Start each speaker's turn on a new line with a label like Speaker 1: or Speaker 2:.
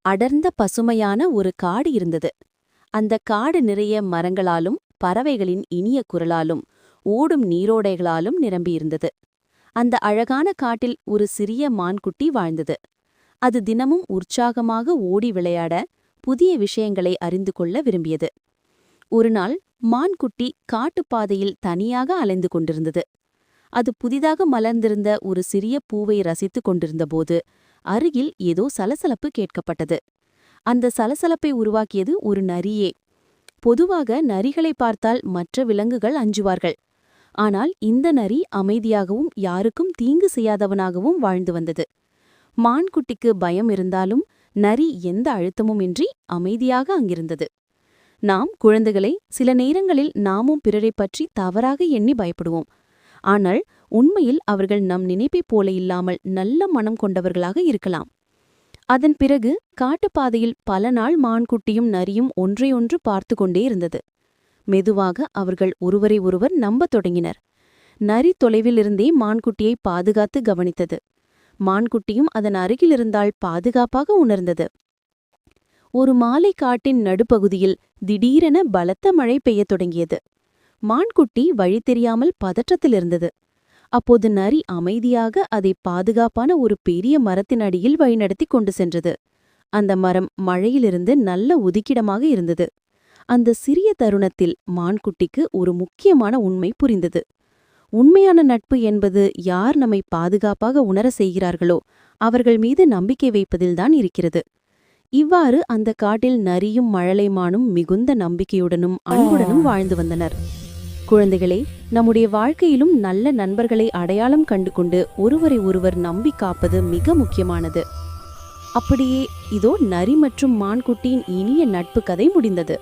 Speaker 1: அடர்ந்த பசுமையான ஒரு காடு இருந்தது. அந்த காடு நிறைய மரங்களாலும் பறவைகளின் இனிய குரலாலும் ஓடும் நீரோடைகளாலும் நிரம்பியிருந்தது. அந்த அழகான காட்டில் ஒரு சிறிய மான்குட்டி வாழ்ந்தது. அது தினமும் உற்சாகமாக ஓடி விளையாட, புதிய விஷயங்களை அறிந்து கொள்ள விரும்பியது. ஒருநாள் மான்குட்டி காட்டுப்பாதையில் தனியாக அலைந்து கொண்டிருந்தது. அது புதிதாக மலர்ந்திருந்த ஒரு சிறிய பூவை ரசித்துக் கொண்டிருந்தபோது அருகில் ஏதோ சலசலப்பு கேட்கப்பட்டது. அந்த சலசலப்பை உருவாக்கியது ஒரு நரியே. பொதுவாக நரிகளை பார்த்தால் மற்ற விலங்குகள் அஞ்சுவார்கள். ஆனால் இந்த நரி அமைதியாகவும் யாருக்கும் தீங்கு செய்யாதவனாகவும் வாழ்ந்து வந்தது. மான்குட்டிக்கு பயம் இருந்தாலும் நரி எந்த அழுத்தமும் இன்றி அமைதியாக அங்கிருந்தது. நாம் குழந்தைகளை சில நேரங்களில் நாமும் பிறரைப் பற்றி தவறாக எண்ணி பயப்படுவோம். ஆனால் உண்மையில் அவர்கள் நம் நினைப்பைப் போல இல்லாமல் நல்ல மனம் கொண்டவர்களாக இருக்கலாம். அதன் பிறகு காட்டுப்பாதையில் பல நாள் மான்குட்டியும் நரியும் ஒன்றையொன்று பார்த்து கொண்டே இருந்தது. மெதுவாக அவர்கள் ஒருவரை ஒருவர் நம்பத் தொடங்கினர். நரி தொலைவிலிருந்தே மான்குட்டியை பாதுகாத்து கவனித்தது. மான்குட்டியும் அதன் அருகிலிருந்தால் பாதுகாப்பாக உணர்ந்தது. ஒரு மாலை காட்டின் நடுப்பகுதியில் திடீரென பலத்த மழை பெய்யத் தொடங்கியது. மான்குட்டி வழி தெரியாமல் பதற்றத்தில் இருந்தது. அப்போது நரி அமைதியாக அதை பாதுகாப்பான ஒரு பெரிய மரத்தின் அடியில் வழிநடத்தி கொண்டு சென்றது. அந்த மரம் மழையிலிருந்து நல்ல ஒதுக்கிடமாக இருந்தது. அந்த சிறிய தருணத்தில் மான்குட்டிக்கு ஒரு முக்கியமான உண்மை புரிந்தது. உண்மையான நட்பு என்பது யார் நம்மை பாதுகாப்பாக உணர செய்கிறார்களோ அவர்கள் மீது நம்பிக்கை வைப்பதில்தான் இருக்கிறது. இவ்வாறு அந்த காட்டில் நரியும் மழலைமானும் மிகுந்த நம்பிக்கையுடனும் அன்புடனும் வாழ்ந்து வந்தனர். குழந்தைகளே, நம்முடைய வாழ்க்கையிலும் நல்ல நண்பர்களை அடையாளம் கண்டுகொண்டு ஒருவரை ஒருவர் நம்பி காப்பது மிக முக்கியமானது. அப்படியே இதோ நரி மற்றும் மான்குட்டியின் இனிய நட்பு கதை முடிந்தது.